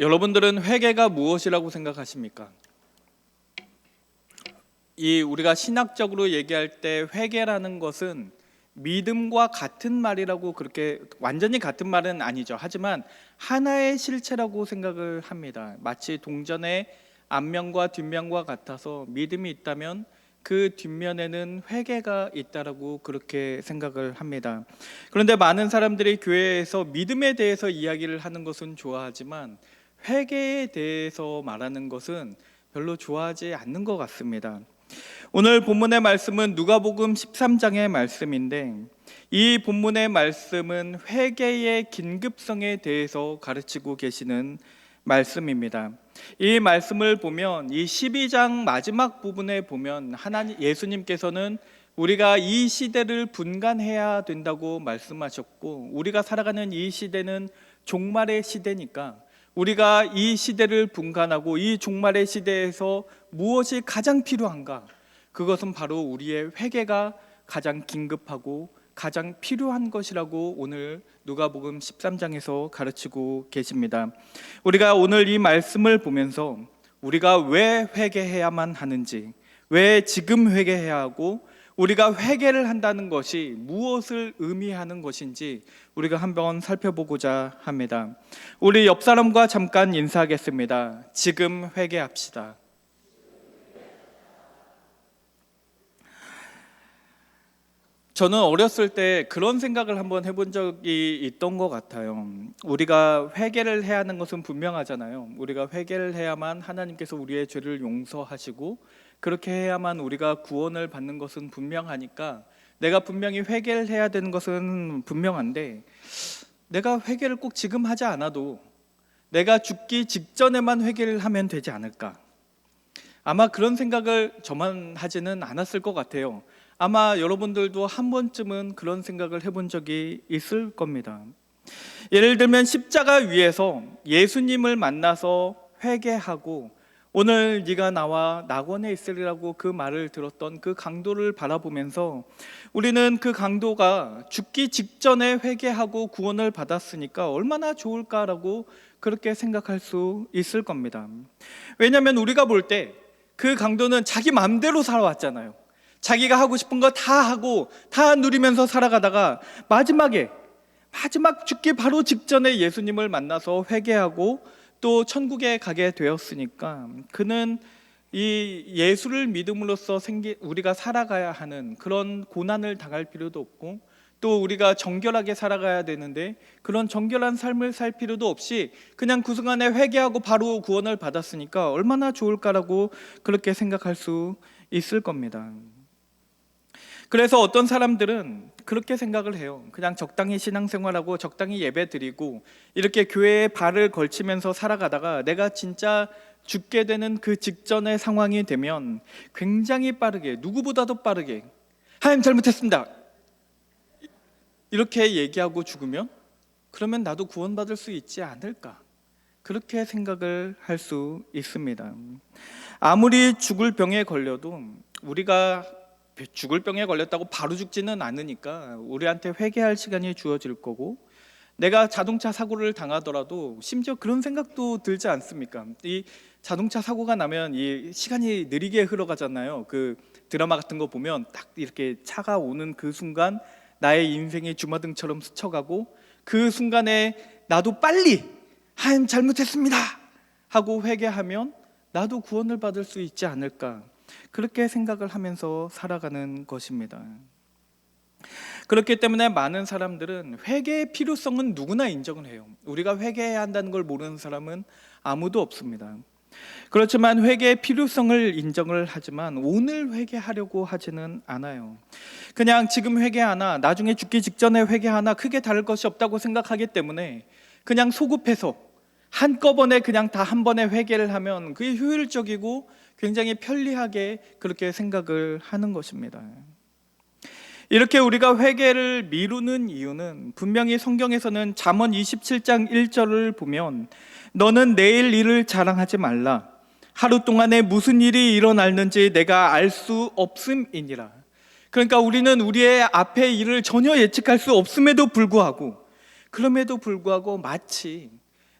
여러분들은 회개가 무엇이라고 생각하십니까? 우리가 신학적으로 얘기할 때 회개라는 것은 믿음과 같은 말이라고, 그렇게 완전히 같은 말은 아니죠. 하지만 하나의 실체라고 생각을 합니다. 마치 동전의 앞면과 뒷면과 같아서 믿음이 있다면 그 뒷면에는 회개가 있다라고 그렇게 생각을 합니다. 그런데 많은 사람들이 교회에서 믿음에 대해서 이야기를 하는 것은 좋아하지만 회개에 대해서 말하는 것은 별로 좋아하지 않는 것 같습니다. 오늘 본문의 말씀은 누가복음 13장의 말씀인데, 이 본문의 말씀은 회개의 긴급성에 대해서 가르치고 계시는 말씀입니다. 이 말씀을 보면 이 12장 마지막 부분에 보면 예수님께서는 우리가 이 시대를 분간해야 된다고 말씀하셨고, 우리가 살아가는 이 시대는 종말의 시대니까 우리가 이 시대를 분간하고 이 종말의 시대에서 무엇이 가장 필요한가? 그것은 바로 우리의 회개가 가장 긴급하고 가장 필요한 것이라고 오늘 누가복음 13장에서 가르치고 계십니다. 우리가 오늘 이 말씀을 보면서 우리가 왜 회개해야만 하는지, 왜 지금 회개해야 하고 우리가 회개를 한다는 것이 무엇을 의미하는 것인지 우리가 한번 살펴보고자 합니다. 우리 옆 사람과 잠깐 인사하겠습니다. 지금 회개합시다. 저는 어렸을 때 그런 생각을 한번 해본 적이 있던 것 같아요. 우리가 회개를 해야 하는 것은 분명하잖아요. 우리가 회개를 해야만 하나님께서 우리의 죄를 용서하시고 그렇게 해야만 우리가 구원을 받는 것은 분명하니까 내가 분명히 회개를 해야 되는 것은 분명한데, 내가 회개를 꼭 지금 하지 않아도 내가 죽기 직전에만 회개를 하면 되지 않을까? 아마 그런 생각을 저만 하지는 않았을 것 같아요. 아마 여러분들도 한 번쯤은 그런 생각을 해본 적이 있을 겁니다. 예를 들면 십자가 위에서 예수님을 만나서 회개하고 오늘 네가 나와 낙원에 있으리라고 그 말을 들었던 그 강도를 바라보면서 우리는 그 강도가 죽기 직전에 회개하고 구원을 받았으니까 얼마나 좋을까라고 그렇게 생각할 수 있을 겁니다. 왜냐하면 우리가 볼 때 그 강도는 자기 마음대로 살아왔잖아요. 자기가 하고 싶은 거 다 하고 다 누리면서 살아가다가 마지막 죽기 바로 직전에 예수님을 만나서 회개하고 또 천국에 가게 되었으니까 그는 이 예수를 믿음으로써 우리가 살아가야 하는 그런 고난을 당할 필요도 없고, 또 우리가 정결하게 살아가야 되는데 그런 정결한 삶을 살 필요도 없이 그냥 그 순간에 회개하고 바로 구원을 받았으니까 얼마나 좋을까라고 그렇게 생각할 수 있을 겁니다. 그래서 어떤 사람들은 그렇게 생각을 해요. 그냥 적당히 신앙생활하고 적당히 예배드리고 이렇게 교회에 발을 걸치면서 살아가다가 내가 진짜 죽게 되는 그 직전의 상황이 되면 굉장히 빠르게, 누구보다도 빠르게 하나님 잘못했습니다 이렇게 얘기하고 죽으면, 그러면 나도 구원받을 수 있지 않을까? 그렇게 생각을 할 수 있습니다. 아무리 죽을 병에 걸려도 우리가 죽을 병에 걸렸다고 바로 죽지는 않으니까 우리한테 회개할 시간이 주어질 거고, 내가 자동차 사고를 당하더라도 심지어 그런 생각도 들지 않습니까? 이 자동차 사고가 나면 이 시간이 느리게 흘러가잖아요. 그 드라마 같은 거 보면 딱 이렇게 차가 오는 그 순간 나의 인생이 주마등처럼 스쳐가고 그 순간에 나도 빨리 하나님 잘못했습니다 하고 회개하면 나도 구원을 받을 수 있지 않을까, 그렇게 생각을 하면서 살아가는 것입니다. 그렇기 때문에 많은 사람들은 회개의 필요성은 누구나 인정을 해요. 우리가 회개해야 한다는 걸 모르는 사람은 아무도 없습니다. 그렇지만 회개의 필요성을 인정을 하지만 오늘 회개하려고 하지는 않아요. 그냥 지금 회개하나 나중에 죽기 직전에 회개하나 크게 다를 것이 없다고 생각하기 때문에 그냥 소급해서 한꺼번에 그냥 다 한 번에 회개를 하면 그게 효율적이고 굉장히 편리하게 그렇게 생각을 하는 것입니다. 이렇게 우리가 회개를 미루는 이유는 분명히 성경에서는 잠언 27장 1절을 보면 너는 내일 일을 자랑하지 말라. 하루 동안에 무슨 일이 일어났는지 내가 알 수 없음이니라. 그러니까 우리는 우리의 앞의 일을 전혀 예측할 수 없음에도 불구하고, 그럼에도 불구하고 마치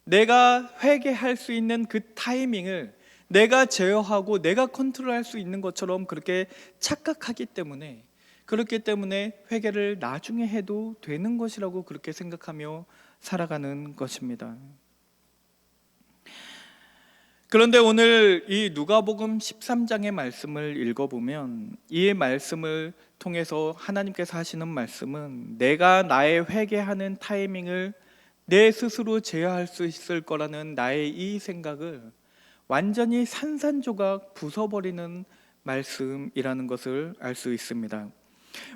내가 회개할 수 있는 그 타이밍을 내가 제어하고 내가 컨트롤할 수 있는 것처럼 그렇게 착각하기 때문에, 그렇기 때문에 회개를 나중에 해도 되는 것이라고 그렇게 생각하며 살아가는 것입니다. 그런데 오늘 이 누가복음 13장의 말씀을 읽어보면 이 말씀을 통해서 하나님께서 하시는 말씀은 내가 나의 회개하는 타이밍을 내 스스로 제어할 수 있을 거라는 나의 이 생각을 완전히 산산조각 부숴버리는 말씀이라는 것을 알 수 있습니다.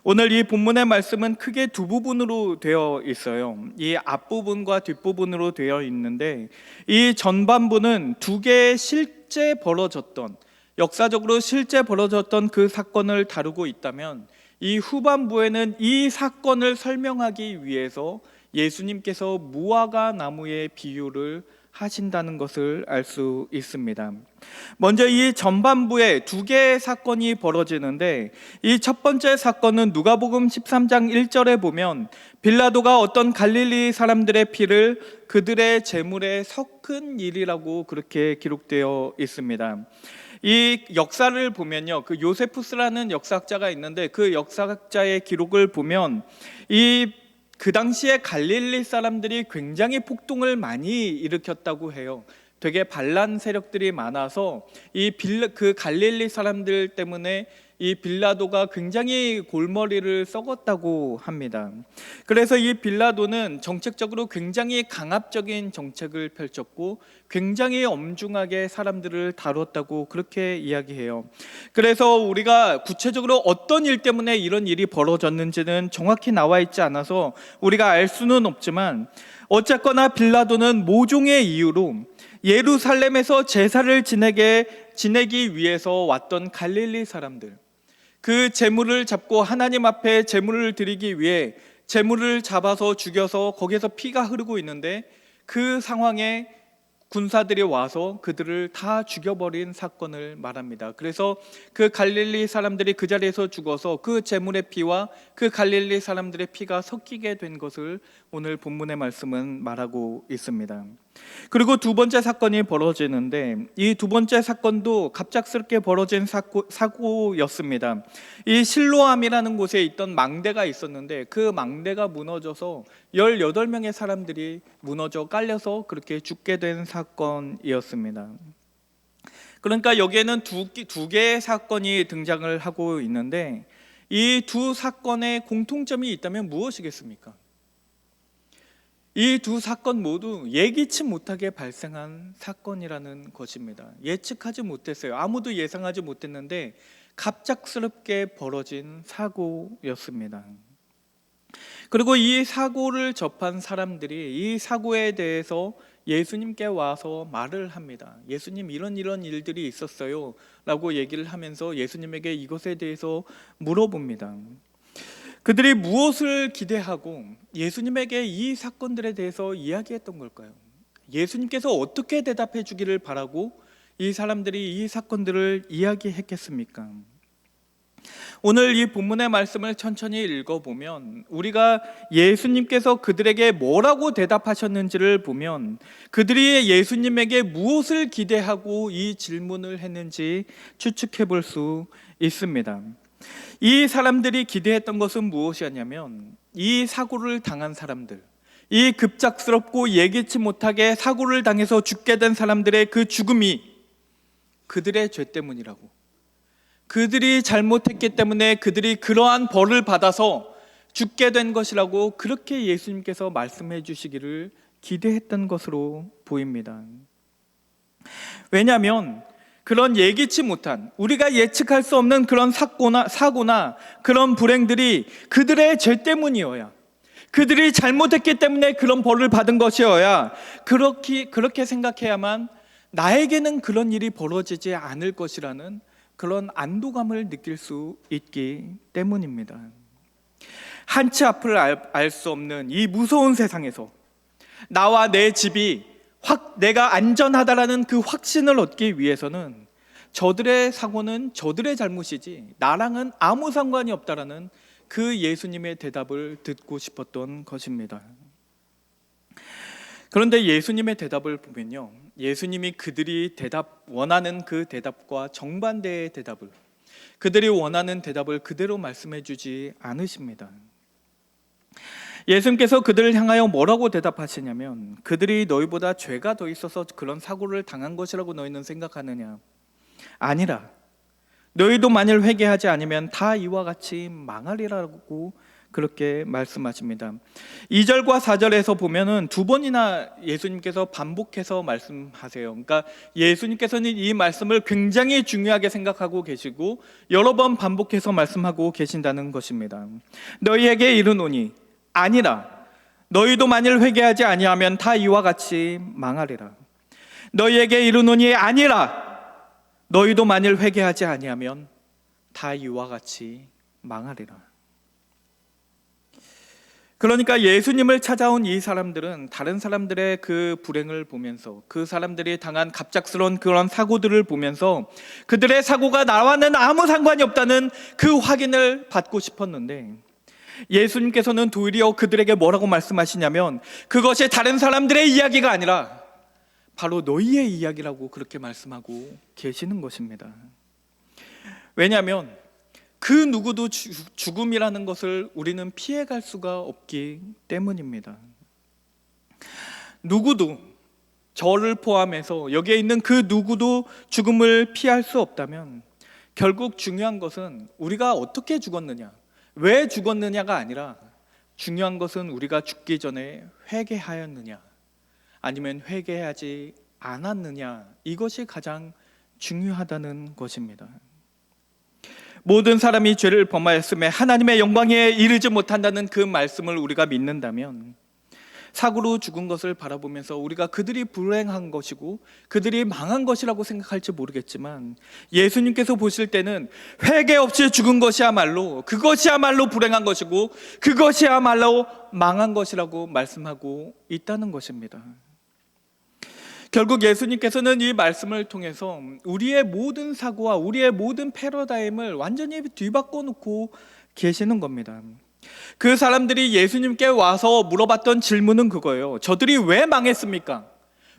오늘 이 본문의 말씀은 크게 두 부분으로 되어 있어요. 이 앞부분과 뒷부분으로 되어 있는데, 이 전반부는 두 개의 실제 벌어졌던, 역사적으로 실제 벌어졌던 그 사건을 다루고 있다면, 이 후반부에는 이 사건을 설명하기 위해서 예수님께서 무화과 나무의 비유를 하신다는 것을 알 수 있습니다. 먼저 이 전반부에 두 개의 사건이 벌어지는데, 이 첫 번째 사건은 누가복음 13장 1절에 보면 빌라도가 어떤 갈릴리 사람들의 피를 그들의 제물에 섞은 일이라고 그렇게 기록되어 있습니다. 이 역사를 보면요, 그 요세푸스라는 역사학자가 있는데 그 역사학자의 기록을 보면 그 당시에 갈릴리 사람들이 굉장히 폭동을 많이 일으켰다고 해요. 되게 반란 세력들이 많아서 그 갈릴리 사람들 때문에 이 빌라도가 굉장히 골머리를 썩었다고 합니다. 그래서 이 빌라도는 정책적으로 굉장히 강압적인 정책을 펼쳤고 굉장히 엄중하게 사람들을 다뤘다고 그렇게 이야기해요. 그래서 우리가 구체적으로 어떤 일 때문에 이런 일이 벌어졌는지는 정확히 나와 있지 않아서 우리가 알 수는 없지만, 어쨌거나 빌라도는 모종의 이유로 예루살렘에서 제사를 지내기 위해서 왔던 갈릴리 사람들, 그 제물을 잡고 하나님 앞에 제물을 드리기 위해 제물을 잡아서 죽여서 거기에서 피가 흐르고 있는데, 그 상황에 군사들이 와서 그들을 다 죽여버린 사건을 말합니다. 그래서 그 갈릴리 사람들이 그 자리에서 죽어서 그 제물의 피와 그 갈릴리 사람들의 피가 섞이게 된 것을 오늘 본문의 말씀은 말하고 있습니다. 그리고 두 번째 사건이 벌어지는데, 이 두 번째 사건도 갑작스럽게 벌어진 사고였습니다. 이 실로암이라는 곳에 있던 망대가 있었는데 그 망대가 무너져서 18명의 사람들이 무너져 깔려서 그렇게 죽게 된 사건이었습니다. 그러니까 여기에는 두 개의 사건이 등장을 하고 있는데, 이 두 사건의 공통점이 있다면 무엇이겠습니까? 이 두 사건 모두 예기치 못하게 발생한 사건이라는 것입니다. 예측하지 못했어요. 아무도 예상하지 못했는데 갑작스럽게 벌어진 사고였습니다. 그리고 이 사고를 접한 사람들이 이 사고에 대해서 예수님께 와서 말을 합니다. 예수님, 이런 일들이 있었어요 라고 얘기를 하면서 예수님에게 이것에 대해서 물어봅니다. 그들이 무엇을 기대하고 예수님에게 이 사건들에 대해서 이야기했던 걸까요? 예수님께서 어떻게 대답해 주기를 바라고 이 사람들이 이 사건들을 이야기했겠습니까? 오늘 이 본문의 말씀을 천천히 읽어보면 우리가 예수님께서 그들에게 뭐라고 대답하셨는지를 보면 그들이 예수님에게 무엇을 기대하고 이 질문을 했는지 추측해 볼 수 있습니다. 이 사람들이 기대했던 것은 무엇이었냐면, 이 사고를 당한 사람들, 이 급작스럽고 예기치 못하게 사고를 당해서 죽게 된 사람들의 그 죽음이 그들의 죄 때문이라고, 그들이 잘못했기 때문에 그들이 그러한 벌을 받아서 죽게 된 것이라고 그렇게 예수님께서 말씀해 주시기를 기대했던 것으로 보입니다. 왜냐하면 그런 예기치 못한, 우리가 예측할 수 없는 그런 사고나 그런 불행들이 그들의 죄 때문이어야, 그들이 잘못했기 때문에 그런 벌을 받은 것이어야 그렇게 생각해야만 나에게는 그런 일이 벌어지지 않을 것이라는 그런 안도감을 느낄 수 있기 때문입니다. 한치 앞을 알 수 없는 이 무서운 세상에서 나와 내 집이 내가 안전하다라는 그 확신을 얻기 위해서는 저들의 사고는 저들의 잘못이지 나랑은 아무 상관이 없다라는 그 예수님의 대답을 듣고 싶었던 것입니다. 그런데 예수님의 대답을 보면요, 예수님이 그들이 원하는 그 대답과 정반대의 대답을, 그들이 원하는 대답을 그대로 말씀해 주지 않으십니다. 예수님께서 그들을 향하여 뭐라고 대답하시냐면, 그들이 너희보다 죄가 더 있어서 그런 사고를 당한 것이라고 너희는 생각하느냐? 아니라 너희도 만일 회개하지 않으면 다 이와 같이 망하리라고 그렇게 말씀하십니다. 2절과 4절에서 보면은 두 번이나 예수님께서 반복해서 말씀하세요. 그러니까 예수님께서는 이 말씀을 굉장히 중요하게 생각하고 계시고 여러 번 반복해서 말씀하고 계신다는 것입니다. 너희에게 이르노니 아니라 너희도 만일 회개하지 아니하면 다 이와 같이 망하리라. 너희에게 이르노니 아니라 너희도 만일 회개하지 아니하면 다 이와 같이 망하리라. 그러니까 예수님을 찾아온 이 사람들은 다른 사람들의 그 불행을 보면서, 그 사람들이 당한 갑작스러운 그런 사고들을 보면서 그들의 사고가 나와는 아무 상관이 없다는 그 확인을 받고 싶었는데, 예수님께서는 도리어 그들에게 뭐라고 말씀하시냐면, 그것이 다른 사람들의 이야기가 아니라 바로 너희의 이야기라고 그렇게 말씀하고 계시는 것입니다. 왜냐하면 그 누구도 죽음이라는 것을 우리는 피해갈 수가 없기 때문입니다. 누구도, 저를 포함해서 여기에 있는 그 누구도 죽음을 피할 수 없다면, 결국 중요한 것은 우리가 어떻게 죽었느냐, 왜 죽었느냐가 아니라 중요한 것은 우리가 죽기 전에 회개하였느냐 아니면 회개하지 않았느냐, 이것이 가장 중요하다는 것입니다. 모든 사람이 죄를 범하였음에 하나님의 영광에 이르지 못한다는 그 말씀을 우리가 믿는다면, 사고로 죽은 것을 바라보면서 우리가 그들이 불행한 것이고 그들이 망한 것이라고 생각할지 모르겠지만, 예수님께서 보실 때는 회개 없이 죽은 것이야말로, 그것이야말로 불행한 것이고 그것이야말로 망한 것이라고 말씀하고 있다는 것입니다. 결국 예수님께서는 이 말씀을 통해서 우리의 모든 사고와 우리의 모든 패러다임을 완전히 뒤바꿔 놓고 계시는 겁니다. 그 사람들이 예수님께 와서 물어봤던 질문은 그거예요. 저들이 왜 망했습니까?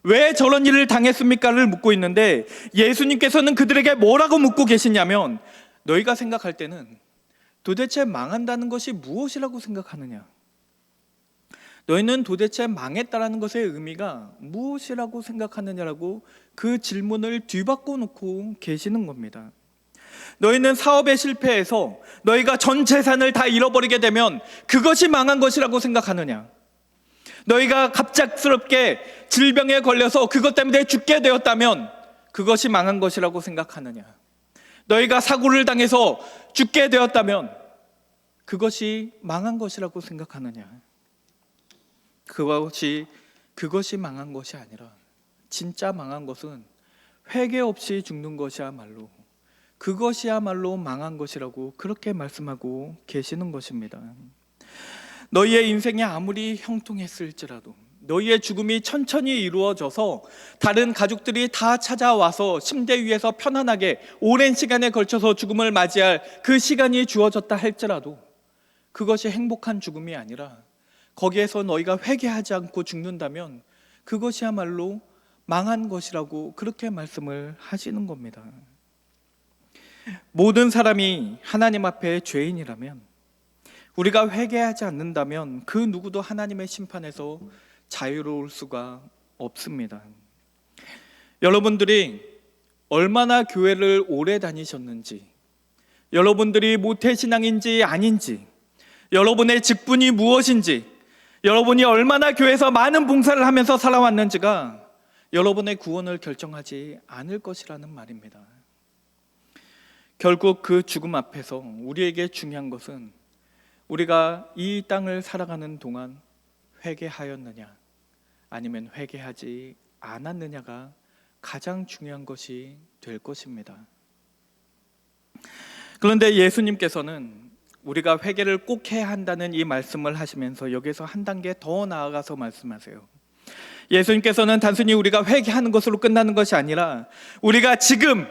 왜 저런 일을 당했습니까?를 묻고 있는데, 예수님께서는 그들에게 뭐라고 묻고 계시냐면, 너희가 생각할 때는 도대체 망한다는 것이 무엇이라고 생각하느냐? 너희는 도대체 망했다라는 것의 의미가 무엇이라고 생각하느냐라고 그 질문을 뒤바꿔 놓고 계시는 겁니다. 너희는 사업에 실패해서 너희가 전 재산을 다 잃어버리게 되면 그것이 망한 것이라고 생각하느냐? 너희가 갑작스럽게 질병에 걸려서 그것 때문에 죽게 되었다면 그것이 망한 것이라고 생각하느냐? 너희가 사고를 당해서 죽게 되었다면 그것이 망한 것이라고 생각하느냐? 그것이 망한 것이 아니라 진짜 망한 것은 회개 없이 죽는 것이야말로, 그것이야말로 망한 것이라고 그렇게 말씀하고 계시는 것입니다. 너희의 인생이 아무리 형통했을지라도, 너희의 죽음이 천천히 이루어져서 다른 가족들이 다 찾아와서 침대 위에서 편안하게 오랜 시간에 걸쳐서 죽음을 맞이할 그 시간이 주어졌다 할지라도 그것이 행복한 죽음이 아니라, 거기에서 너희가 회개하지 않고 죽는다면 그것이야말로 망한 것이라고 그렇게 말씀을 하시는 겁니다. 모든 사람이 하나님 앞에 죄인이라면, 우리가 회개하지 않는다면 그 누구도 하나님의 심판에서 자유로울 수가 없습니다. 여러분들이 얼마나 교회를 오래 다니셨는지, 여러분들이 모태신앙인지 아닌지, 여러분의 직분이 무엇인지, 여러분이 얼마나 교회에서 많은 봉사를 하면서 살아왔는지가 여러분의 구원을 결정하지 않을 것이라는 말입니다. 결국 그 죽음 앞에서 우리에게 중요한 것은 우리가 이 땅을 살아가는 동안 회개하였느냐 아니면 회개하지 않았느냐가 가장 중요한 것이 될 것입니다. 그런데 예수님께서는 우리가 회개를 꼭 해야 한다는 이 말씀을 하시면서 여기서 한 단계 더 나아가서 말씀하세요. 예수님께서는 단순히 우리가 회개하는 것으로 끝나는 것이 아니라, 우리가 지금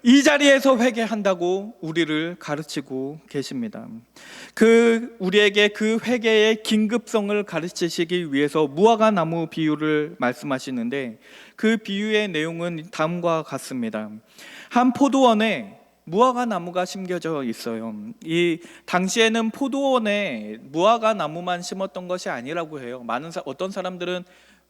이 자리에서 회개한다고 우리를 가르치고 계십니다. 우리에게 그 회개의 긴급성을 가르치시기 위해서 무화과 나무 비유를 말씀하시는데, 그 비유의 내용은 다음과 같습니다. 한 포도원에 무화과 나무가 심겨져 있어요. 이 당시에는 포도원에 무화과 나무만 심었던 것이 아니라고 해요. 어떤 사람들은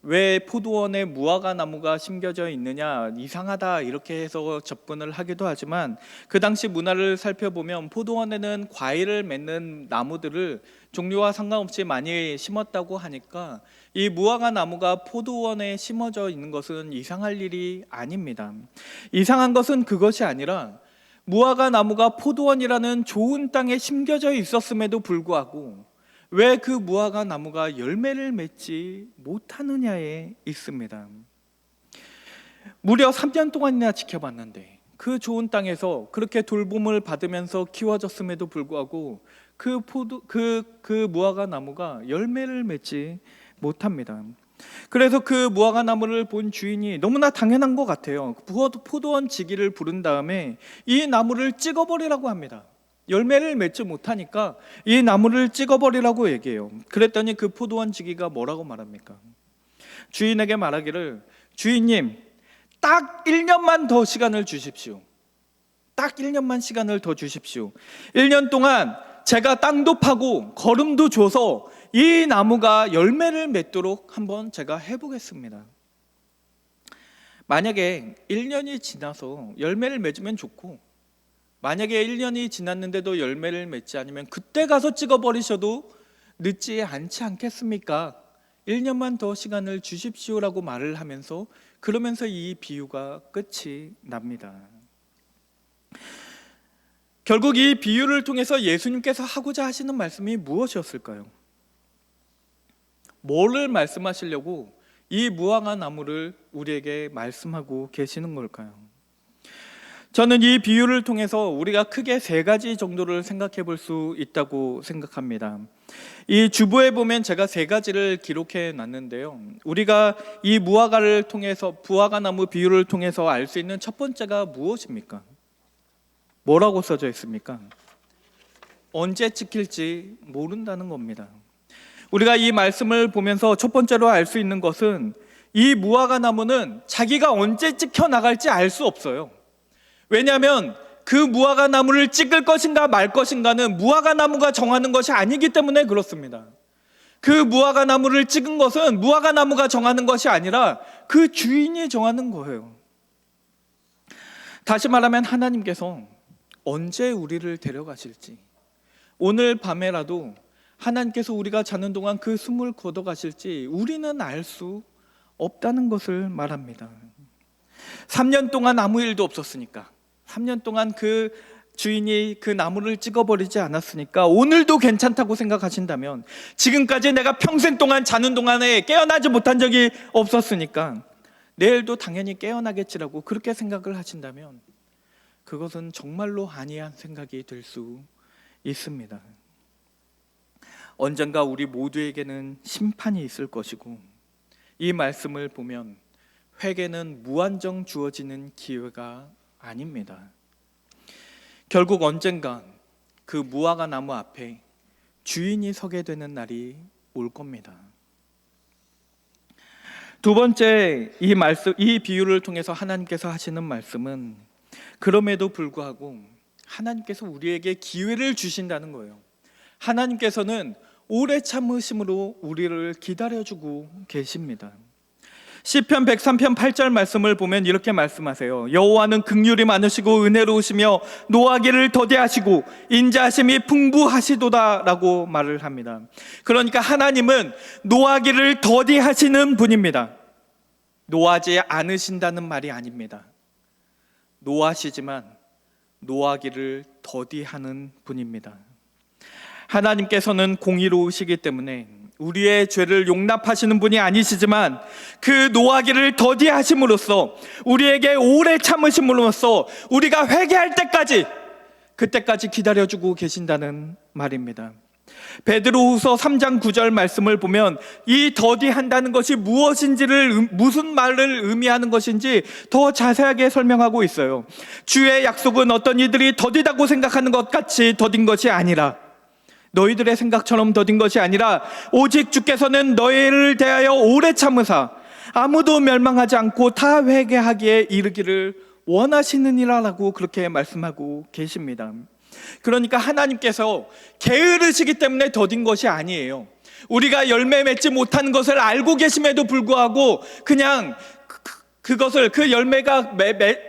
왜 포도원에 무화과 나무가 심겨져 있느냐, 이상하다 이렇게 해서 접근을 하기도 하지만, 그 당시 문화를 살펴보면 포도원에는 과일을 맺는 나무들을 종류와 상관없이 많이 심었다고 하니까 이 무화과 나무가 포도원에 심어져 있는 것은 이상할 일이 아닙니다. 이상한 것은 그것이 아니라 무화과 나무가 포도원이라는 좋은 땅에 심겨져 있었음에도 불구하고 왜 그 무화과 나무가 열매를 맺지 못하느냐에 있습니다. 무려 3년 동안이나 지켜봤는데 그 좋은 땅에서 그렇게 돌봄을 받으면서 키워졌음에도 불구하고 그 무화과 나무가 열매를 맺지 못합니다. 그래서 그 무화과 나무를 본 주인이 너무나 당연한 것 같아요. 포도원 지기를 부른 다음에 이 나무를 찍어버리라고 합니다. 열매를 맺지 못하니까 이 나무를 찍어버리라고 얘기해요. 그랬더니 그 포도원 지기가 뭐라고 말합니까? 주인에게 말하기를, 주인님, 딱 1년만 더 시간을 주십시오. 딱 1년만 시간을 더 주십시오. 1년 동안 제가 땅도 파고 거름도 줘서 이 나무가 열매를 맺도록 한번 제가 해보겠습니다. 만약에 1년이 지나서 열매를 맺으면 좋고, 만약에 1년이 지났는데도 열매를 맺지 않으면 그때 가서 찍어버리셔도 늦지 않지 않겠습니까? 1년만 더 시간을 주십시오라고 말을 하면서, 그러면서 이 비유가 끝이 납니다. 결국 이 비유를 통해서 예수님께서 하고자 하시는 말씀이 무엇이었을까요? 뭐를 말씀하시려고 이 무화과 나무를 우리에게 말씀하고 계시는 걸까요? 저는 이 비유를 통해서 우리가 크게 3가지 정도를 생각해 볼 수 있다고 생각합니다. 이 주보에 보면 제가 3가지를 기록해 놨는데요. 우리가 이 무화과 나무 비유를 통해서 알 수 있는 첫 번째가 무엇입니까? 뭐라고 써져 있습니까? 언제 찍힐지 모른다는 겁니다. 우리가 이 말씀을 보면서 첫 번째로 알 수 있는 것은 이 무화과 나무는 자기가 언제 찍혀 나갈지 알 수 없어요. 왜냐하면 그 무화과 나무를 찍을 것인가 말 것인가는 무화과 나무가 정하는 것이 아니기 때문에 그렇습니다. 그 무화과 나무를 찍은 것은 무화과 나무가 정하는 것이 아니라 그 주인이 정하는 거예요. 다시 말하면 하나님께서 언제 우리를 데려가실지, 오늘 밤에라도 하나님께서 우리가 자는 동안 그 숨을 거둬가실지 우리는 알 수 없다는 것을 말합니다. 3년 동안 아무 일도 없었으니까, 3년 동안 그 주인이 그 나무를 찍어버리지 않았으니까 오늘도 괜찮다고 생각하신다면, 지금까지 내가 평생 동안 자는 동안에 깨어나지 못한 적이 없었으니까 내일도 당연히 깨어나겠지라고 그렇게 생각을 하신다면 그것은 정말로 아니한 생각이 들 수 있습니다. 언젠가 우리 모두에게는 심판이 있을 것이고, 이 말씀을 보면 회개는 무한정 주어지는 기회가 아닙니다. 결국 언젠가 그 무화과 나무 앞에 주인이 서게 되는 날이 올 겁니다. 두 번째, 이 비유를 통해서 하나님께서 하시는 말씀은, 그럼에도 불구하고 하나님께서 우리에게 기회를 주신다는 거예요. 하나님께서는 오래 참으심으로 우리를 기다려주고 계십니다. 시편 103편 8절 말씀을 보면 이렇게 말씀하세요. 여호와는 긍휼이 많으시고 은혜로우시며 노하기를 더디하시고 인자하심이 풍부하시도다 라고 말을 합니다. 그러니까 하나님은 노하기를 더디하시는 분입니다. 노하지 않으신다는 말이 아닙니다. 노하시지만 노하기를 더디하는 분입니다. 하나님께서는 공의로우시기 때문에 우리의 죄를 용납하시는 분이 아니시지만, 그 노하기를 더디하심으로써, 우리에게 오래 참으심으로써 우리가 회개할 때까지, 그때까지 기다려주고 계신다는 말입니다. 베드로후서 3장 9절 말씀을 보면 이 더디한다는 것이 무엇인지를, 무슨 말을 의미하는 것인지 더 자세하게 설명하고 있어요. 주의 약속은 어떤 이들이 더디다고 생각하는 것 같이 더딘 것이 아니라, 너희들의 생각처럼 더딘 것이 아니라 오직 주께서는 너희를 대하여 오래 참으사 아무도 멸망하지 않고 다 회개하기에 이르기를 원하시느니라라고 그렇게 말씀하고 계십니다. 그러니까 하나님께서 게으르시기 때문에 더딘 것이 아니에요. 우리가 열매 맺지 못하는 것을 알고 계심에도 불구하고 그냥 그것을, 그 열매가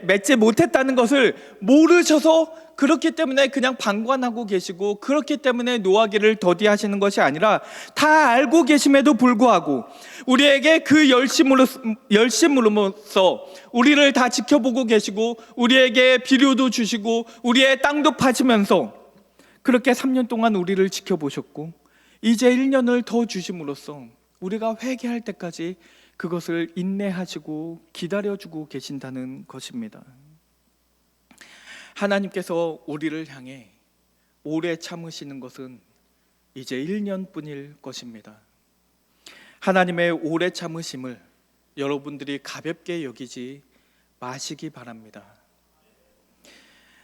맺지 못했다는 것을 모르셔서 그렇기 때문에 그냥 방관하고 계시고, 그렇기 때문에 노하기를 더디하시는 것이 아니라 다 알고 계심에도 불구하고 우리에게 그 열심으로써 우리를 다 지켜보고 계시고, 우리에게 비료도 주시고 우리의 땅도 파시면서 그렇게 3년 동안 우리를 지켜보셨고, 이제 1년을 더 주심으로써 우리가 회개할 때까지 그것을 인내하시고 기다려주고 계신다는 것입니다. 하나님께서 우리를 향해 오래 참으시는 것은 이제 1년뿐일 것입니다. 하나님의 오래 참으심을 여러분들이 가볍게 여기지 마시기 바랍니다.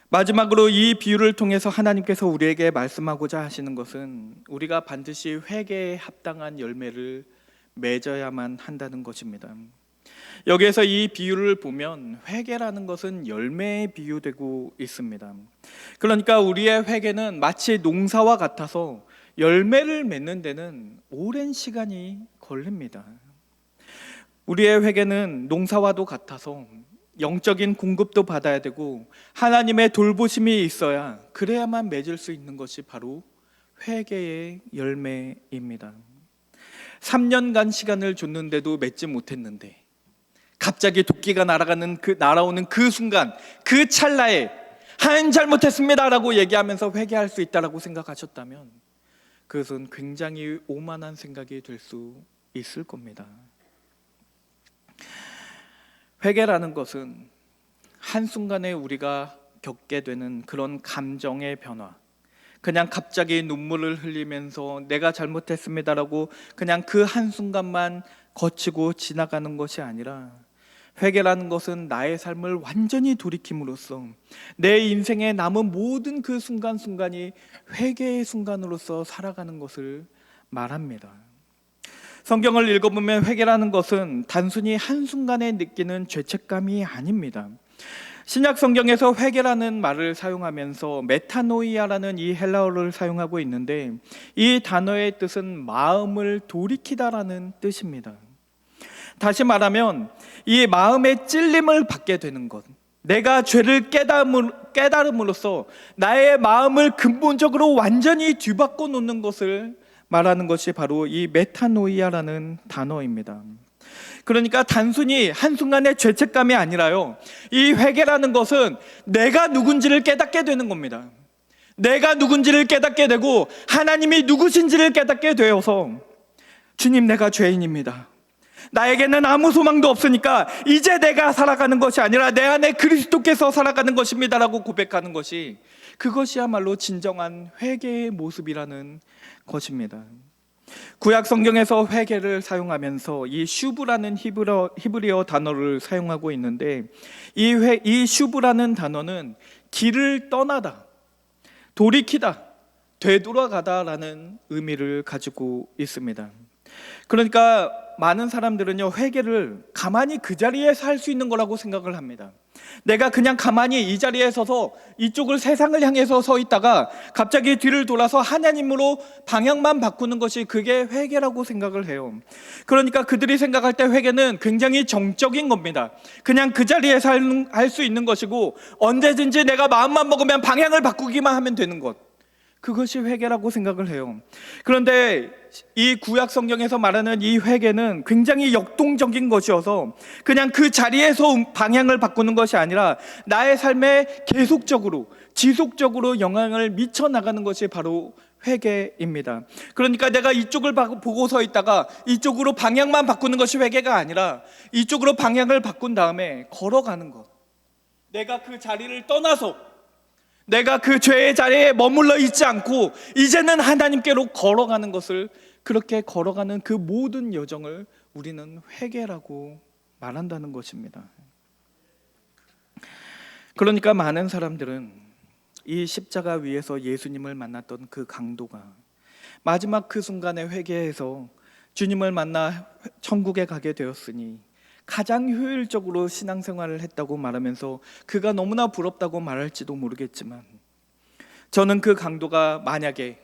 마지막으로 이 비유를 통해서 하나님께서 우리에게 말씀하고자 하시는 것은 우리가 반드시 회개에 합당한 열매를 맺어야만 한다는 것입니다. 여기에서 이 비유를 보면 회개라는 것은 열매에 비유되고 있습니다. 그러니까 우리의 회개는 마치 농사와 같아서 열매를 맺는 데는 오랜 시간이 걸립니다. 우리의 회개는 농사와도 같아서 영적인 공급도 받아야 되고 하나님의 돌보심이 있어야, 그래야만 맺을 수 있는 것이 바로 회개의 열매입니다. 3년간 시간을 줬는데도 맺지 못했는데 갑자기 도끼가 날아오는 그 순간, 그 찰나에 하나님 잘못했습니다라고 얘기하면서 회개할 수 있다라고 생각하셨다면 그것은 굉장히 오만한 생각이 될 수 있을 겁니다. 회개라는 것은 한순간에 우리가 겪게 되는 그런 감정의 변화, 그냥 갑자기 눈물을 흘리면서 내가 잘못했습니다라고 그냥 그 한순간만 거치고 지나가는 것이 아니라, 회개라는 것은 나의 삶을 완전히 돌이킴으로써 내 인생에 남은 모든 그 순간순간이 회개의 순간으로서 살아가는 것을 말합니다. 성경을 읽어보면 회개라는 것은 단순히 한순간에 느끼는 죄책감이 아닙니다. 신약 성경에서 회개라는 말을 사용하면서 메타노이아라는 이 헬라어를 사용하고 있는데, 이 단어의 뜻은 마음을 돌이키다라는 뜻입니다. 다시 말하면 이 마음의 찔림을 받게 되는 것, 내가 죄를 깨달음으로써 나의 마음을 근본적으로 완전히 뒤바꿔 놓는 것을 말하는 것이 바로 이 메타노이아라는 단어입니다. 그러니까 단순히 한순간의 죄책감이 아니라요, 이 회개라는 것은 내가 누군지를 깨닫게 되는 겁니다. 내가 누군지를 깨닫게 되고 하나님이 누구신지를 깨닫게 되어서, 주님, 내가 죄인입니다. 나에게는 아무 소망도 없으니까 이제 내가 살아가는 것이 아니라 내 안에 그리스도께서 살아가는 것입니다라고 고백하는 것이, 그것이야말로 진정한 회개의 모습이라는 것입니다. 구약 성경에서 회개를 사용하면서 이 슈브라는 히브리어 단어를 사용하고 있는데, 이 슈브라는 단어는 길을 떠나다, 돌이키다, 되돌아가다라는 의미를 가지고 있습니다. 그러니까 많은 사람들은요, 회개를 가만히 그 자리에서 할 수 있는 거라고 생각을 합니다. 내가 그냥 가만히 이 자리에 서서 이쪽을, 세상을 향해서 서 있다가 갑자기 뒤를 돌아서 하나님으로 방향만 바꾸는 것이, 그게 회개라고 생각을 해요. 그러니까 그들이 생각할 때 회개는 굉장히 정적인 겁니다. 그냥 그 자리에서 할 수 있는 것이고, 언제든지 내가 마음만 먹으면 방향을 바꾸기만 하면 되는 것, 그것이 회개라고 생각을 해요. 그런데 이 구약 성경에서 말하는 이 회개는 굉장히 역동적인 것이어서 그냥 그 자리에서 방향을 바꾸는 것이 아니라 나의 삶에 계속적으로, 지속적으로 영향을 미쳐 나가는 것이 바로 회개입니다. 그러니까 내가 이쪽을 보고 서 있다가 이쪽으로 방향만 바꾸는 것이 회개가 아니라 이쪽으로 방향을 바꾼 다음에 걸어가는 것, 내가 그 자리를 떠나서 내가 그 죄의 자리에 머물러 있지 않고 이제는 하나님께로 걸어가는 것을, 그렇게 걸어가는 그 모든 여정을 우리는 회개라고 말한다는 것입니다. 그러니까 많은 사람들은 이 십자가 위에서 예수님을 만났던 그 강도가 마지막 그 순간에 회개해서 주님을 만나 천국에 가게 되었으니 가장 효율적으로 신앙생활을 했다고 말하면서 그가 너무나 부럽다고 말할지도 모르겠지만, 저는 그 강도가 만약에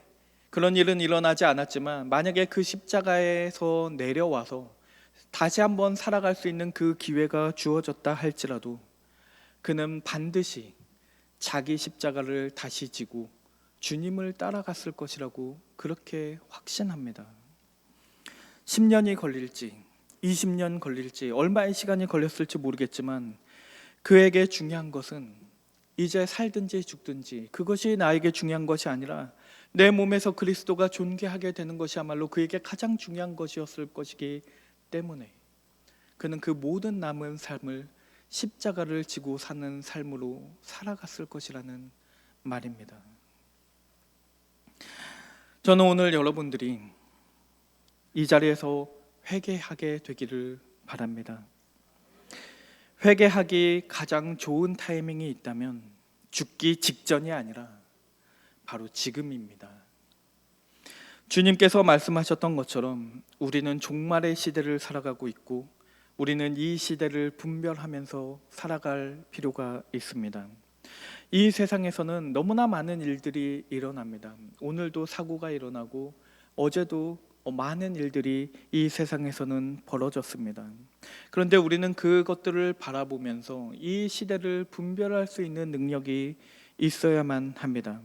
그런 일은 일어나지 않았지만 만약에 그 십자가에서 내려와서 다시 한번 살아갈 수 있는 그 기회가 주어졌다 할지라도 그는 반드시 자기 십자가를 다시 지고 주님을 따라갔을 것이라고 그렇게 확신합니다. 10년이 걸릴지 20년 걸릴지 얼마의 시간이 걸렸을지 모르겠지만 그에게 중요한 것은 이제 살든지 죽든지 그것이 나에게 중요한 것이 아니라 내 몸에서 그리스도가 존귀하게 되는 것이야말로 그에게 가장 중요한 것이었을 것이기 때문에 그는 그 모든 남은 삶을 십자가를 지고 사는 삶으로 살아갔을 것이라는 말입니다. 저는 오늘 여러분들이 이 자리에서 회개하게 되기를 바랍니다. 회개하기 가장 좋은 타이밍이 있다면 죽기 직전이 아니라 바로 지금입니다. 주님께서 말씀하셨던 것처럼 우리는 종말의 시대를 살아가고 있고 우리는 이 시대를 분별하면서 살아갈 필요가 있습니다. 이 세상에서는 너무나 많은 일들이 일어납니다. 오늘도 사고가 일어나고 어제도 많은 일들이 이 세상에서는 벌어졌습니다. 그런데 우리는 그것들을 바라보면서 이 시대를 분별할 수 있는 능력이 있어야만 합니다.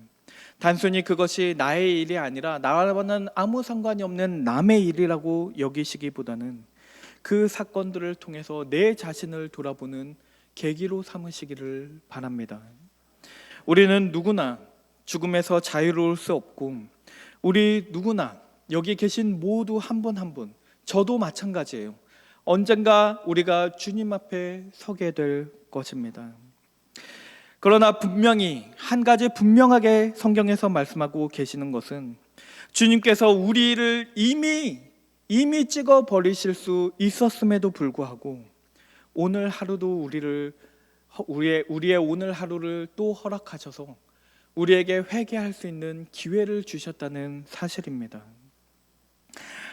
단순히 그것이 나의 일이 아니라 나와는 아무 상관이 없는 남의 일이라고 여기시기보다는 그 사건들을 통해서 내 자신을 돌아보는 계기로 삼으시기를 바랍니다. 우리는 누구나 죽음에서 자유로울 수 없고 우리 누구나 여기 계신 모두 한 분 한 분, 저도 마찬가지예요. 언젠가 우리가 주님 앞에 서게 될 것입니다. 그러나 분명히 한 가지 분명하게 성경에서 말씀하고 계시는 것은 주님께서 우리를 이미 찍어 버리실 수 있었음에도 불구하고 오늘 하루도 우리의 오늘 하루를 또 허락하셔서 우리에게 회개할 수 있는 기회를 주셨다는 사실입니다.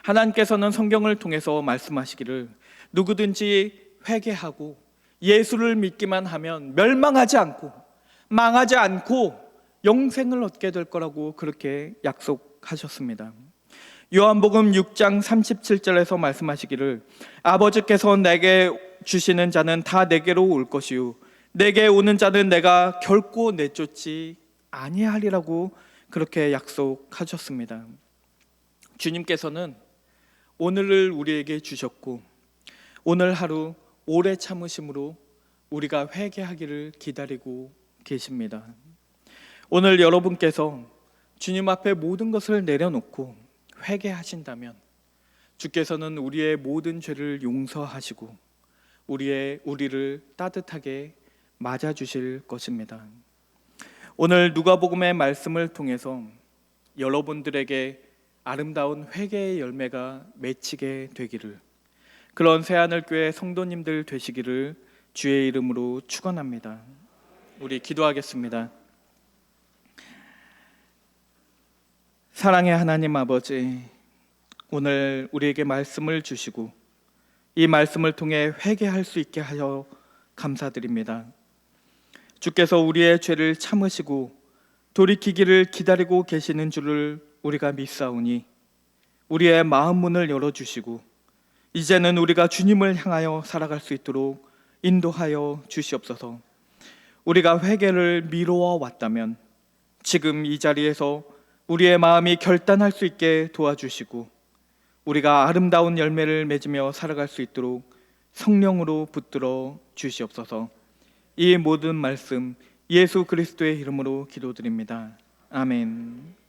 하나님께서는 성경을 통해서 말씀하시기를 누구든지 회개하고 예수를 믿기만 하면 멸망하지 않고 망하지 않고 영생을 얻게 될 거라고 그렇게 약속하셨습니다. 요한복음 6장 37절에서 말씀하시기를 아버지께서 내게 주시는 자는 다 내게로 올 것이요 내게 오는 자는 내가 결코 내쫓지 아니하리라고 그렇게 약속하셨습니다. 주님께서는 오늘을 우리에게 주셨고 오늘 하루 오래 참으심으로 우리가 회개하기를 기다리고 계십니다. 오늘 여러분께서 주님 앞에 모든 것을 내려놓고 회개하신다면 주께서는 우리의 모든 죄를 용서하시고 우리를 따뜻하게 맞아주실 것입니다. 오늘 누가복음의 말씀을 통해서 여러분들에게 아름다운 회개의 열매가 맺히게 되기를, 그런 새하늘교회 성도님들 되시기를 주의 이름으로 축원합니다. 우리 기도하겠습니다. 사랑의 하나님 아버지, 오늘 우리에게 말씀을 주시고 이 말씀을 통해 회개할 수 있게 하여 감사드립니다. 주께서 우리의 죄를 참으시고 돌이키기를 기다리고 계시는 줄을 우리가 믿사오니 우리의 마음 문을 열어주시고 이제는 우리가 주님을 향하여 살아갈 수 있도록 인도하여 주시옵소서. 우리가 회개를 미루어 왔다면 지금 이 자리에서 우리의 마음이 결단할 수 있게 도와주시고 우리가 아름다운 열매를 맺으며 살아갈 수 있도록 성령으로 붙들어 주시옵소서. 이 모든 말씀 예수 그리스도의 이름으로 기도드립니다. 아멘.